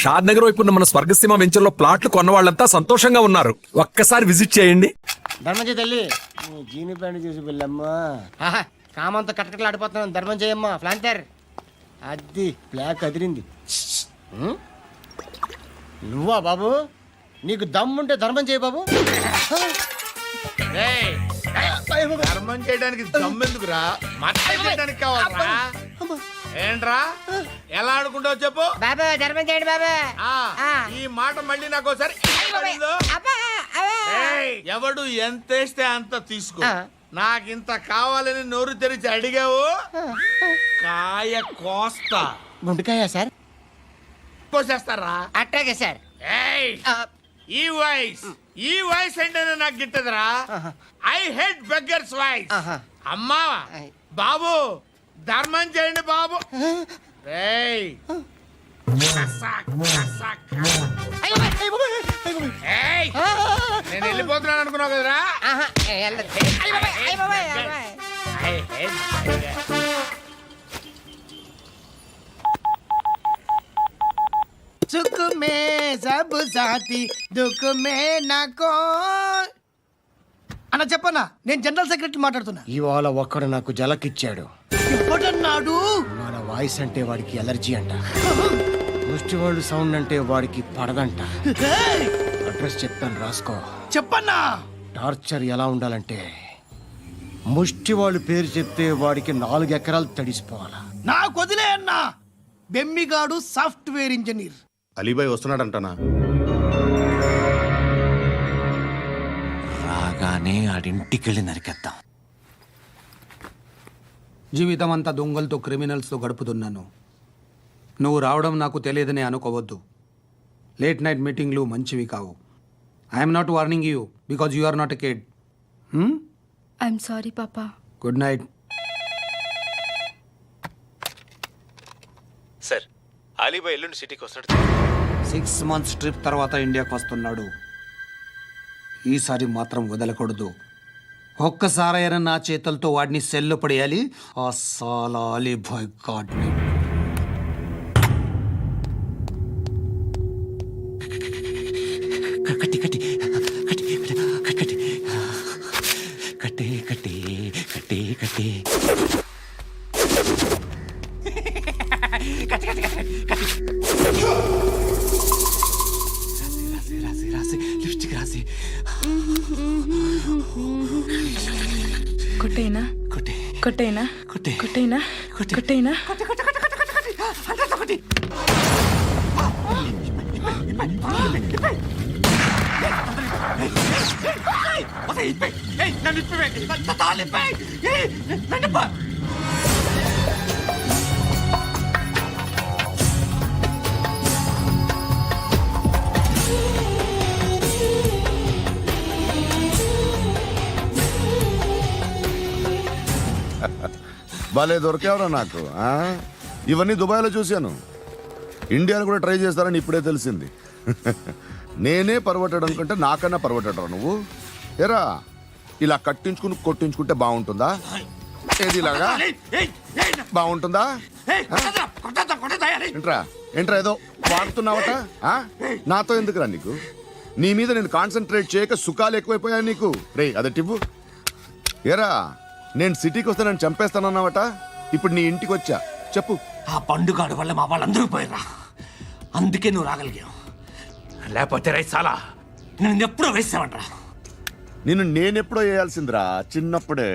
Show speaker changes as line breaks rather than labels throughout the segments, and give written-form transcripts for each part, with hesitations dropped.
షాద్ నగర్ వైపు ఉన్న మన స్వర్గసీమ వెంచర్ లో ప్లాట్లు కొన్న వాళ్ళంతా సంతోషంగా ఉన్నారు. ఒక్కసారి విజిట్ చేయండి.
ధర్మం చేయి తల్లి. జీని ప్యాంట్ చూసి వెళ్ళమ్మా. కామంతో కట్టకట్లాడిపోతున్నాను. ధర్మం చేయమ్మా. ఫ్లాంతర్ అది బ్లాక్ అదిరింది. నువ్వా బాబు? నీకు దమ్ముంటే ధర్మం చేయి బాబు.
ధర్మం చేయడానికి దమ్మెందుకురా? మట్టం చేయడానికి కావాలరా? ఏంట్రా ఎలా ఆడుకుంటావు చెప్పు
బాబా. ధర్మం చేయండి బాబా.
ఈ మాట మళ్ళీ నాకు ఒకసారి ఎవడు ఎంత వేస్తే అంత తీసుకో. నాకింత కావాలని నోరు తెరిచి అడిగావు, కాయ కోస్తా.
గుండెకాయ సార్?
కోసేస్తారా?
అట్టాగే సార్.
ఈ వాయిస్ అంటేనే నాకు గిట్టదురా. I hate beggars voice. అమ్మా బాబు ధర్మం చేయండి బాబు. నేను వెళ్ళిపోతున్నాను అనుకున్నావు కదరా.
సుఖ మే సబ్ సాథీ దుఃఖ మే నాకో.
అన్న చెప్పన్నా, నేను జనరల్ సెక్రటరీ మాట్లాడుతున్నా.
ఇవాళ ఒక్కడు నాకు జలకిచ్చాడు.
ఎవడన్నాడు?
మన వాయిస్ అంటే వాడికి ఎలర్జీ అంట. ముష్టి వాళ్ళు సౌండ్ అంటే వాడికి పడదంట. అడ్రస్ చెప్తాను రాసుకో.
చెప్పన్నా.
టార్చర్ ఎలా ఉండాలంటే ముష్టి వాళ్ళు పేరు చెప్తే వాడికి 4 ఎకరాలు తడిసిపోవాలా.
నాకు వదిలే అన్నా. బెమ్మిగాడు సాఫ్ట్వేర్ ఇంజనీర్.
అలీబాయ్ వస్తున్నాడంటనా?
రాగానే ఆడింటికెళ్ళి నరికేద్దాం.
జీవితం అంతా దొంగలతో క్రిమినల్స్తో గడుపుతున్నాను. నువ్వు రావడం నాకు తెలియదని అనుకోవద్దు. లేట్ నైట్ మీటింగ్లు మంచివి కావు. I'm not warning you because you are not a kid.
I'm sorry పాపా.
Good night.
సార్, అలీబాయ్ ఎల్లుండి సిటీకి వస్తాడు.
6 months ట్రిప్ తర్వాత ఇండియాకి వస్తున్నాడు. ఈసారి మాత్రం వదలకూడదు. ఒక్కసారైనా నా చేతులతో వాడిని సెల్లు పడేయాలి. ఆ సాలా అలీబాయ్ గాడ్ని.
కట్టి కట్టి కట్టి కట్టి కట్టి కట్టి కట్టి కట్టి రాసి రాసి లిప్స్టిక్ రాసి
కొట్టేనా
కొట్టి
కొట్టేనా
కొట్టి
కొట్టేనా
కొట్టి
కొట్టేనా
కొట్టి కొట్టి కొట్టి కొట్టి కొట్టి అంతా కొట్టి.
భలే దొరికేవరా నాకు. ఇవన్నీ దుబాయ్లో చూశాను. ఇండియాలో కూడా ట్రై చేస్తారని ఇప్పుడే తెలిసింది. నేనే పర్వటాడు అనుకుంటే నాకన్నా పర్వటాడు నువ్వు. ఎరా ఇలా కట్టించుకుని కొట్టించుకుంటే బాగుంటుందా? ఏది ఇలాగా బాగుంటుందా? ఏంట్రా ఏంట్రా ఏదో వాడుతున్నావట? నాతో ఎందుకురా నీకు? నీ మీద నేను కాన్సన్ట్రేట్ చేయక సుఖాలు ఎక్కువైపోయాయి నీకు. రే అదటివ్వు. ఎరా నేను సిటీకి వస్తే నన్ను చంపేస్తానన్నావట. ఇప్పుడు నీ ఇంటికి వచ్చా. చెప్పు.
ఆ పండుగాడు వల్ల మా వాళ్ళందరూ పోయిరా. అందుకే నువ్వు రాగలిగావు. లేకపోతే రైసాలా నేను ఎప్పుడో వేసామంటరా.
నేనెప్పుడో వేయాల్సిందిరా చిన్నప్పుడే.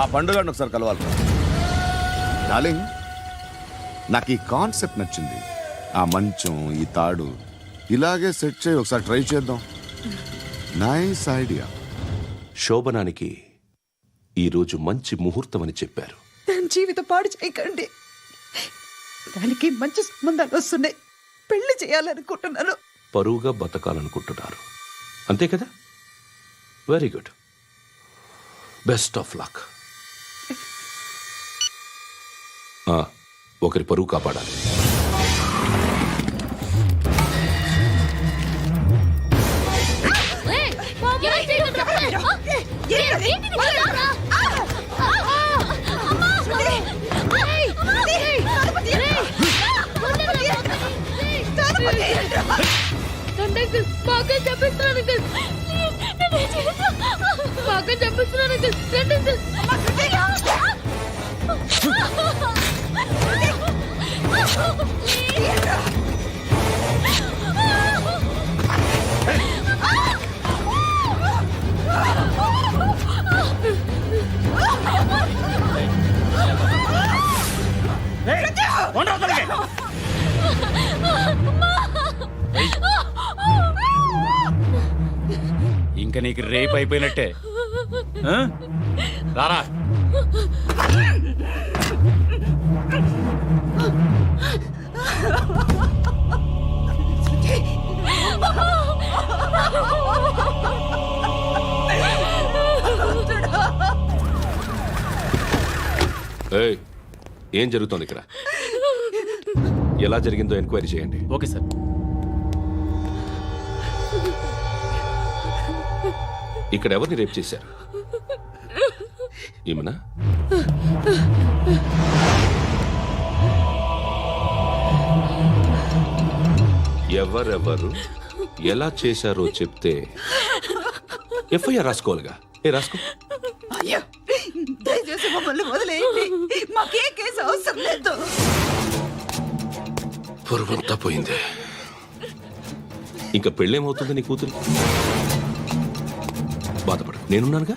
ఆ పండుగను ఒకసారి కలవాలి డార్లింగ్. నాకు ఈ కాన్సెప్ట్ నచ్చింది. ఆ మంచం, ఈ తాడు ఇలాగే సెట్ చేయి. ఒకసారి ట్రై చేద్దాం. Nice idea.
శోభనానికి ఈరోజు మంచి ముహూర్తం అని చెప్పారు.
దాని జీవితం పాడు చేయకండి. దానికి మంచి సంబంధాలు వస్తున్నాయి. పెళ్లి చేయాలనుకుంటున్నాను.
పరువుగా బతకాలనుకుంటున్నారు అంతే కదా? Very good. Best of luck. ఒకరి పరువు కాపాడాలి.
బాగా చెప్పిస్తున్నాను అంకుల్ బాగా చెప్పిస్తున్నాను
ఇంకా నీకు రేపు అయిపోయినట్టే ఆ? రారా
ఏయ్, ఏం జరుగుతోంది ఇక్కడ? ఎలా జరిగిందో ఎంక్వైరీ చేయండి.
Okay sir.
ఇక్కడ ఎవరిని రేప్ చేశారు? ఈమెనా? ఎవరెవరు ఎలా చేశారో చెప్తే ఎఫ్ఐఆర్ రాసుకోవాలిగా. రాసుకో.
అయ్యో దయచేసి మమ్మల్ని వదిలేయండి, మాకే కేసు అవసరం లేదు.
పొరువంతా పోయింది. ఇంకా పెళ్ళేమవుతుంది నీ కూతురు? బాధపడు, నేనున్నానుగా.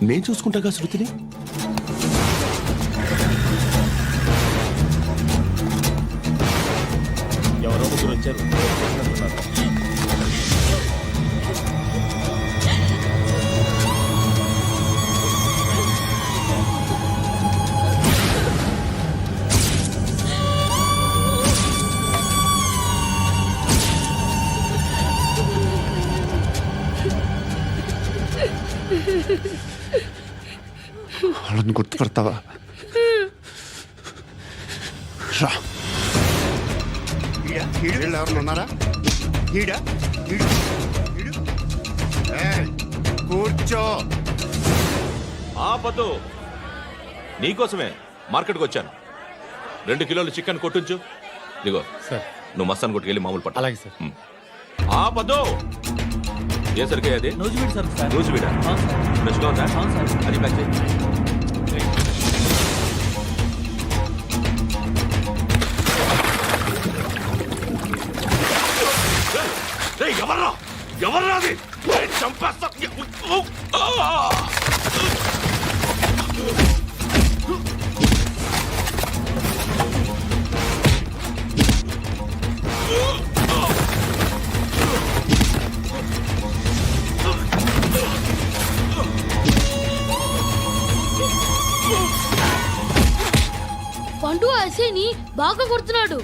నేను చూసుకుంటాగా శృతిని.
ఎవరో ముగ్గురు వచ్చారు.
వాళ్ళని గుర్తుపడతావా? రా. వీళ్ళు ఎవరు ఉన్నారా? కూర్చో.
ఆపదు. నీకోసమే మార్కెట్కి వచ్చాను. 2 కిలోలు చికెన్ కొట్టించు. ఇదిగో
సార్.
నువ్వు మస్తాన్ కొట్టుకెళ్ళి మామూలు పట్టు.
అలాగే సార్.
ఆపదు. ఏ సరికే అది?
నూజివీడు సార్.
నూజివీడా? ఫ్రెష్గా ఉందా? అది ప్యాక్ చేయి. ఎవర్రా ఎవర్రా అది? చంపేస్తా.
పండు అసేని బాగా కొడుతున్నాడు.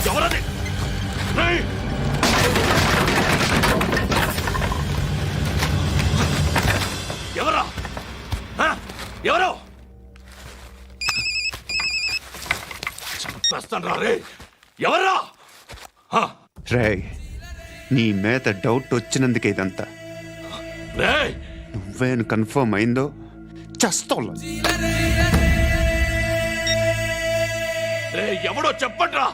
ఎవరది? ఎవరా? ఎవరు? చంపేస్తాను రా రే. ఎవర్రా?
రేయ్, నీ మీద డౌట్ వచ్చినందుకే ఇదంతా.
రేయ్,
నువ్వేను కన్ఫర్మ్ అయిందో చస్తావు.
ఎవడో చెప్పండ్రా.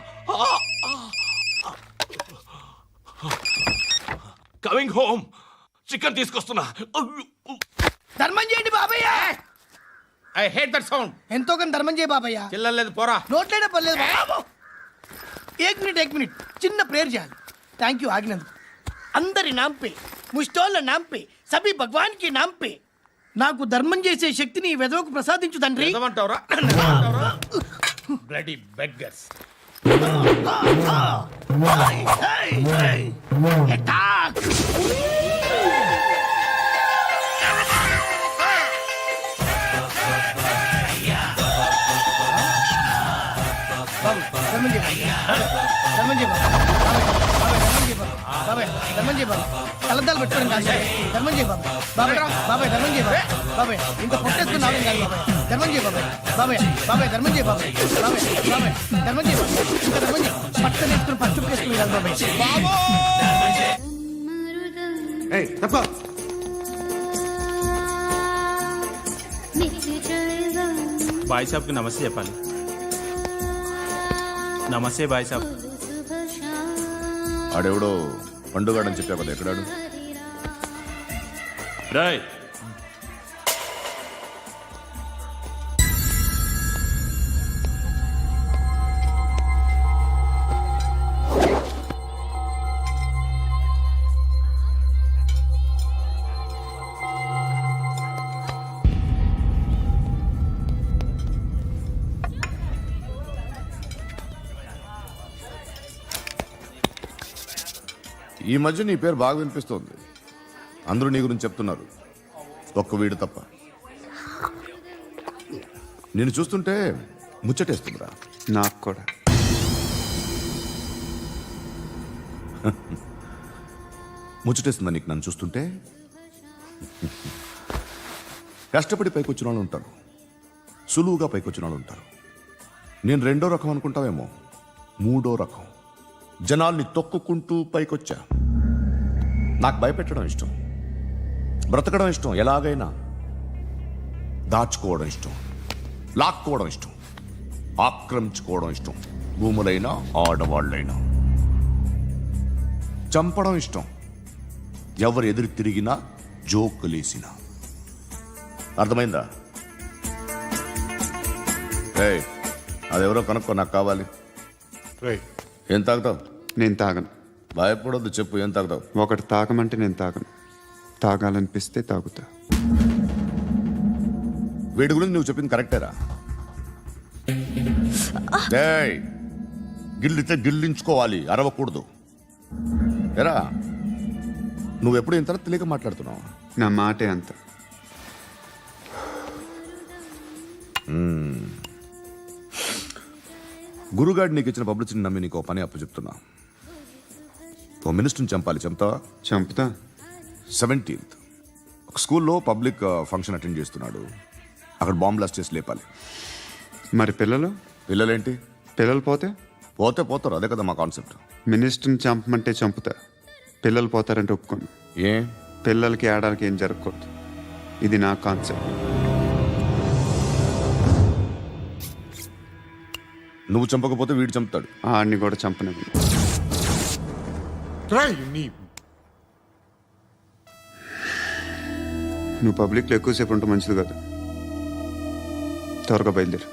Coming home. చికెన్ తీసుకొస్తున్నా.
ధర్మం చేయండి బాబయ్య.
I hate that sound.
ఎంతో కానీ ధర్మం చేయ బాబయ్య.
చిల్లలేదు పోరా.
నోట్లేనే పర్లేదు బాబు. ఏక్ మినిట్ చిన్న ప్రేయర్ చేయాలి. థ్యాంక్ యూ ఆగినందుకు. అందరి నాంపే, ముష్టోళ్ళ నాంపే, సభి భగవాన్ కి నాంపే నాకు ధర్మం చేసే శక్తిని ఈ వెదవకు ప్రసాదించు తండ్రి.
ఏమంటావురా? Bloody beggars.
ధర్మం చేయ ధర్మం చేయ బాబాయ్. ధర్మం చేయ బాబాయ్. కలద్దాలు పెట్టుకోవడం కాదు ధర్మం చేయ బాబాయ్. బాబాయ్ ధర్మం చేయ బాబాయ్. ఇంత పొట్టేసుకుని రావడం కాదు బాబాయ్. ధర్మం చేయ బాబాయ్. ధర్మం చేయ బాబాయ్. ధర్మం చేయ బాబాయ్. ఇంకా ధర్మం చేయ. పట్ట నేర్చుకుని పట్టు వేసుకుని కాదు బాబాయ్.
తప్ప
బాయ్ సాబ్కి నమస్తే చెప్పాలి. నమస్తే బాయ్ సాబ్.
ఆడెవడో పండుగాడని చెప్పావు కదా, ఎక్కడాడు?
రాయ్
ఈ మధ్య నీ పేరు బాగా వినిపిస్తోంది. అందరూ నీ గురించి చెప్తున్నారు, ఒక్క వీడు తప్ప. నేను చూస్తుంటే ముచ్చటేస్తుందిరా.
నాకు కూడా.
ముచ్చటేస్తుందా నీకు నన్ను చూస్తుంటే? కష్టపడి పైకొచ్చిన వాళ్ళు ఉంటారు, సులువుగా పైకొచ్చిన వాళ్ళు ఉంటారు. నేను రెండో రకం అనుకుంటావేమో, మూడో రకం. జనాల్ని తొక్కుకుంటూ పైకొచ్చా. నాకు భయపెట్టడం ఇష్టం, బ్రతకడం ఇష్టం, ఎలాగైనా దాచుకోవడం ఇష్టం, లాక్కోవడం ఇష్టం, ఆక్రమించుకోవడం ఇష్టం. భూములైనా ఆడవాళ్ళైనా చంపడం ఇష్టం, ఎవరు ఎదురు తిరిగినా జోకులేసినా. అర్థమైందా? ఏయ్, అదెవరో కనుక్కో, నాకు కావాలి. ఏం తాగుతావు?
నేను తాగను.
భయపడొద్దు, చెప్పు ఏం తాగుతావు?
ఒకటి తాగమంటే నేను తాగను. తాగాలనిపిస్తే తాగుతా.
వీడి గురించి నువ్వు చెప్పింది కరెక్టేరా? ఏయ్, గిల్లితే గిల్లించుకోవాలి, అరవకూడదు. ఎరా, నువ్వెప్పుడు ఇంత తెలియక మాట్లాడుతున్నావు?
నా మాటే అంత.
గురుగాడు నీకు ఇచ్చిన పబ్లిసిటీని నమ్మి నీకు పని అప్పు చెప్తున్నా. ఓ మినిస్టర్ని చంపాలి, చంపుతావా?
చంపుతా.
17th ఒక స్కూల్లో పబ్లిక్ ఫంక్షన్ అటెండ్ చేస్తున్నాడు. అక్కడ బాంబ్ బ్లాస్ట్ చేసి లేపాలి.
మరి పిల్లలు?
పిల్లలేంటి?
పిల్లలు పోతే
పోతే పోతారు, అదే కదా మా కాన్సెప్ట్.
మినిస్టర్ని చంపమంటే చంపుతా, పిల్లలు పోతారంటే ఒప్పుకోను.
ఏ?
పిల్లలకి ఆడడానికి ఏం జరగకూడదు. ఇది నా కాన్సెప్ట్.
నువ్వు చంపకపోతే వీడు చంపుతాడు.
ఆడిని కూడా చంపనివ్వను. నువ్వు పబ్లిక్లో ఎక్కువసేపు ఉంటే మంచిది కాదు. త్వరగా బయలుదేరు.